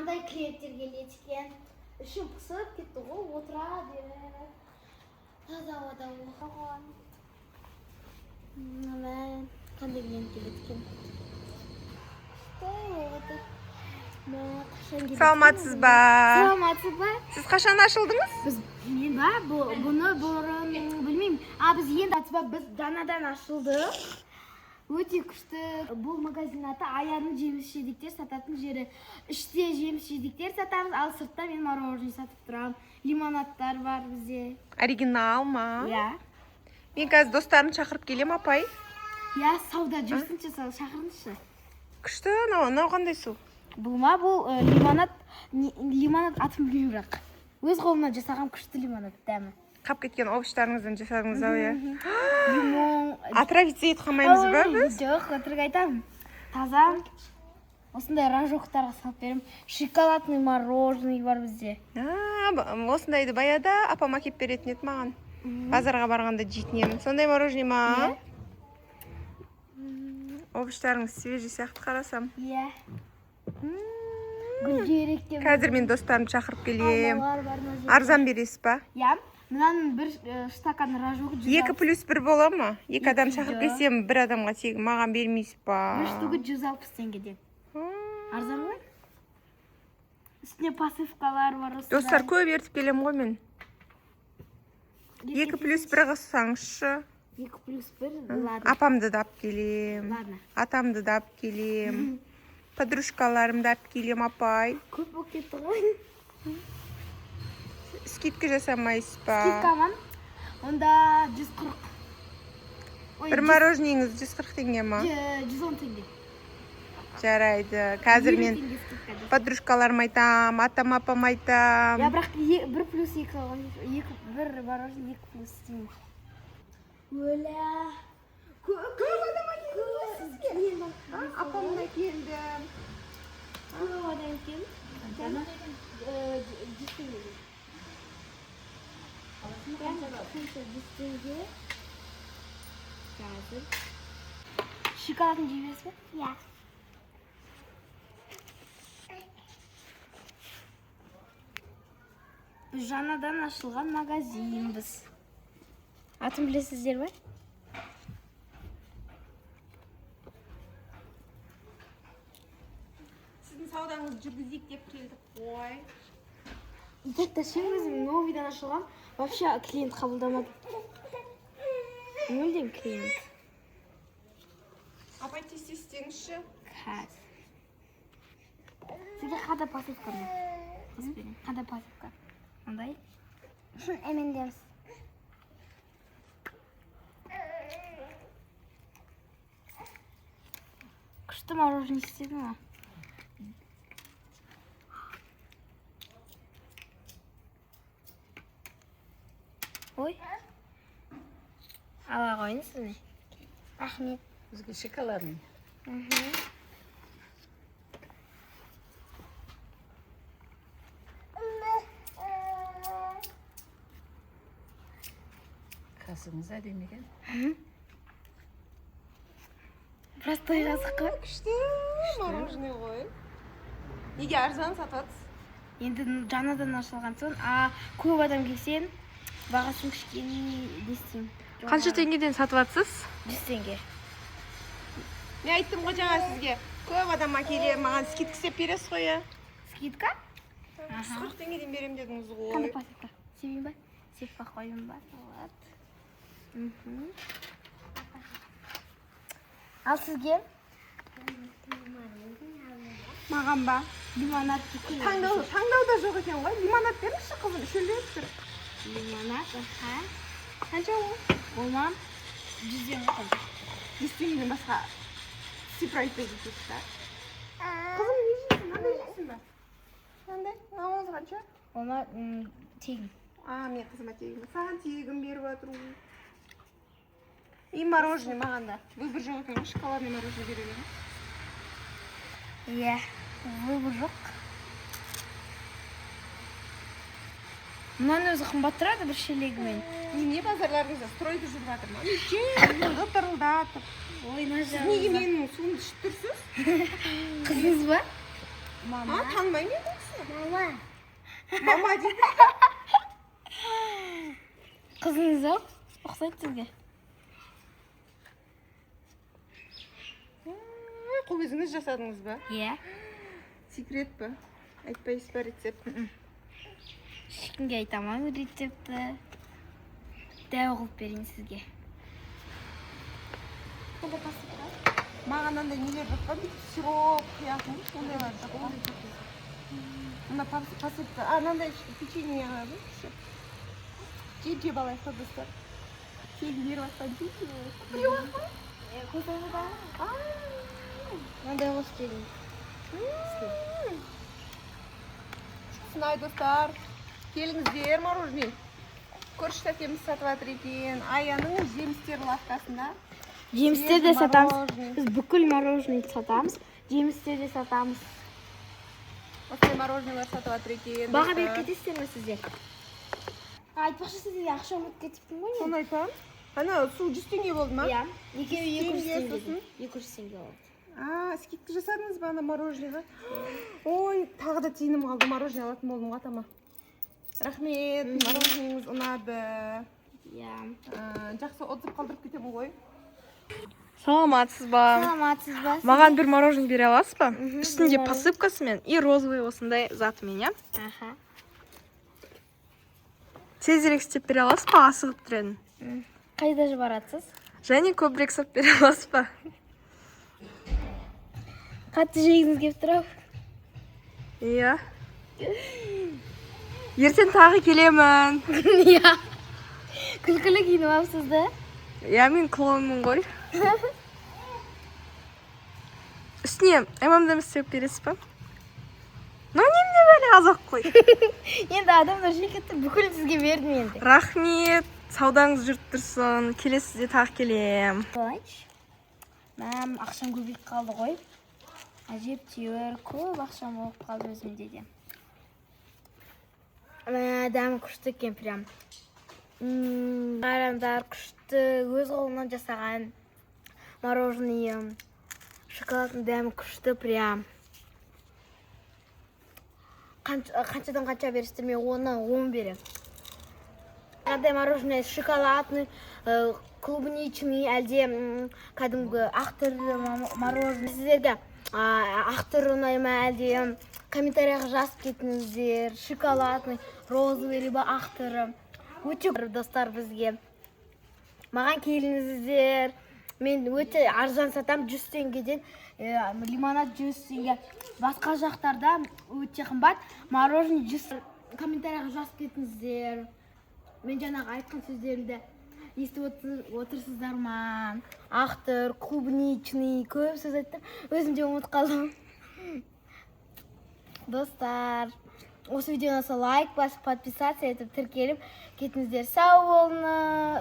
Андай клиенттер келеді екен. Ішім пысып кетті ғой, отырады. Таза ауада оқыған. Мен қандай клиент келеді екен. Саламатсыз ба? Саламатсыз ба? Сіз қашан ашылдыңыз? Мен ба, бұны бұрын білмеймін. Біз енді біз жаңадан ашылдық. Өте күшті. Бұл магазин аты Аяның жеміс-жидектер сататын жері. Іште жеміс-жидектер сатамыз, ал сыртта мен мороженое сатып тұрам. Лимонадтар бар бізде. Оригинал ма? Иә. Мен қазір достарымды шақырып келем, апай. Иә, сауда жүрсінші, шақырыңызшы. Күшті, анау қандай су? Бұл ма, бұл лимонад атын білмеймін бірақ. Өз қолымнан жасаған күшті лимонад дәмі. Қап кеткен овощтарыңыздан жасадыңыз ау, иә? Лимон. Отравиться етіп қалмаймыз ба біз? Жоқ, өтірік айтамын. Таза. Осындай рожоктарға салып беремін. Шоколадный мороженый бар бізде. Осындайды баяда апам әкеп беретін еді маған. Базарға барғанда жейтін едім. Сондай мороженый ма? Овощтарыңыз свежий сияқты қарасам. Иә. Гүлдеректе. Қазір мен достарымды шақырып келем. Арзан бересіз ба? Иә. Мынаның бір стакан рожок 2+1 бола ма? 2 адам шақырып келсем, 1 адамға тегін маған бермейсіз ба? Бір штугы 160 теңгеден. Арзан ғой? Үстіне пасывкалар бар. Достар, көп ертіп келем ғой мен. 2+1 қылсаңызшы. 2+1, ладно. Апамды да алып келем. Ладно. Атамды да алып келем. Подружкаларымды алып келем, апай. Көп болып кетті ғой. Скидка жасамайсыз ба? Скидка ма? Онда 140. Бір мороженеңіз 140 теңге ма? 110 теңге. Жарайды. Қазір мен подружкаларым айтам, атам апам айтам. Я бірақ 1+2 бір мороженое 2+2. Өлә. Көп адам келді. Апамна келді. Көп адам келді. 100 теңге. Шоколадын жейміз бе? Иә. Біз жаңадан ашылған магазинбіз. Атын білесіздер бе? Сіздің саудаңызды жүргізейік деп келдік қой. Итекті өзім новыйдан ашылған. Вообще клиент қабылдамады. Мүлдем клиент. Апай тез-тез Қазір. Сізге қада пасывка ма? Қада пасывка. Ондай? Әмендеміз. Күшті мороженое істеді ма? Ой. Ала қойыңыз сізіне. Рахмет. Бізге шоколадный. Қасыңыз әдемі екен. Простой жазық қой. Күшті мороженый ғой. Неге арзан сатыватсыз? Енді жаңадан ашылған соң, көп адам келсен, бағасын кішкене дестеймін. Қанша теңгеден сатыватсыз? 100 теңге. Мен айттым ғой жаңа сізге. Көп адамға келе, маған скидка істеп бересіз ғой, иә? Скидка? 40 теңгеден берем дедіңіз ғой. Қандай пасывка? Себейін ба? Сеппа қойын ба? Ал сізге? Маған ба? Лимонад. Таңдауда жоқ екен ғой. Лимонад беріңізші қызым, үшеулеп тұр. Лимонад, Қанша ол? Олмам 100 теңге. 100 теңгеден басқа цифр айтпайды екенсіз. Қызым, не жейсің? Мынандай жейсің ба? Мынандай? Мынауыңыз қанша? Олма тегін. Мен қызыма тегін. Саған тегін беріп жатыр. И мороженое маған да. Выбор жоқ екен, шоколадный мороженое беремін. Иә, выбор жоқ. Мынаны өзі қымбат тұрады бір шелегімен. Немене базарларыңызда стройды жүріп жатыр ма? Тырылдатып. Ой, нажар. Неге менің суымды ішіп тұрсыз? Қызыңыз ба? Мама. Танымаймын мен бұл кісіні. Мама. Мама дейді. Қызыңыз ау? Ұқсайды сізге. Қол өзіңіз жасадыңыз ба? Иә. Секрет па? Айтпайсыз ба рецепт? Ешкімге айтамын рецепті. Дәу қылып берейін сізге. Маған андай нелер жатқан, сироп құятын, ондайлар жатқан. Мына посыпка, мынандай печенье ғой. Жеп алайық та достар. Келін беріп жатқан печенье. Беріп жатқан? Мынандай қосып берейін. Сынай достар, келіңіздер мороженое. Көрші тәтеміз сатып жатыр екен. Аяның жемістер лавкасында. Жемістер де сатамыз. Біз бүкіл мороженое сатамыз. Жемістер де сатамыз. Осындай мороженойлар сатып жатыр екен. Баға беріп кетесіздер ме сіздер? Айтпақшы сізге ақша ұмытып кетіппін ғой. Соны айтам. Ана су 100 теңге болды ма? Иә. Екеуі 200 теңге теңге. сосын? 200 теңге болды. Скидка жасадыңыз ба ана мороженеға? Ой, тағы да тиыным қалды, мороженое алатын болдым атама. Рахмет, мороженеңіз ұнады. Иә. Жақсы отзыв қалдырып кетемін ғой. Саламатсыз ба? Саламатсыз ба? Маған бір мороженое бере аласыз ба? Үстінде посыпкасымен и розовый осындай затымен, иә? Аха. Тезірек істеп бере аласыз ба? Асығып тұр едім. Қайда барасыз? Және көбірек сап бере аласыз ба? Қатты жегіңіз келіп тұр ау. Иә. Ертең тағы келемін. Иә. Күлкілі киініп алыпсыз да? Иә, мен клоунмын ғой. Үстіне ММДМ істеп бересіз ба? Немене бәле азақ қой. Енді адамдар жекетті бүкіл сізге бердім енді. Рахмет. Саудаңыз жүріп тұрсын. Келесізде тағы келем. Қалайшы? Мәм, ақшам көбейіп қалды ғой. Әжептәуір көп ақшам болып қалды өзімде де. Дәмі күшті екен прям. Қараңдар, күшті, өз қолымнан жасаған мороженое. Шоколадның дәмі күшті прям. Қаншадан қанша бересіздер, мен 10-нан 10 берем. Қандай мороженое шоколадный, клубничный, әлде кәдімгі ақтүрлі мороженое. Сіздерге ақтүр ұнай ма, әлде комментарияға жазып кетіңіздер. Шоколадный, розовый, либо ақтүрі. Өте достар бізге. Маған келіңіздер. Мен өте арзан сатам, 100 теңгеден. Лимонад 100 теңге. Басқа жақтарда өте қымбат. Мороженое 100. Комментарияға жазып кетіңіздер. Мен жаңағы айтқан сөздерімді естіп отырсыздар ма? Ақтыр, клубничный, көп сөз айттым. Өзім де ұмытып қалдым. Достар, осы видеоны лайк басып, подписаться етіп тіркеліп кетіңіздер. Сау болыңыз.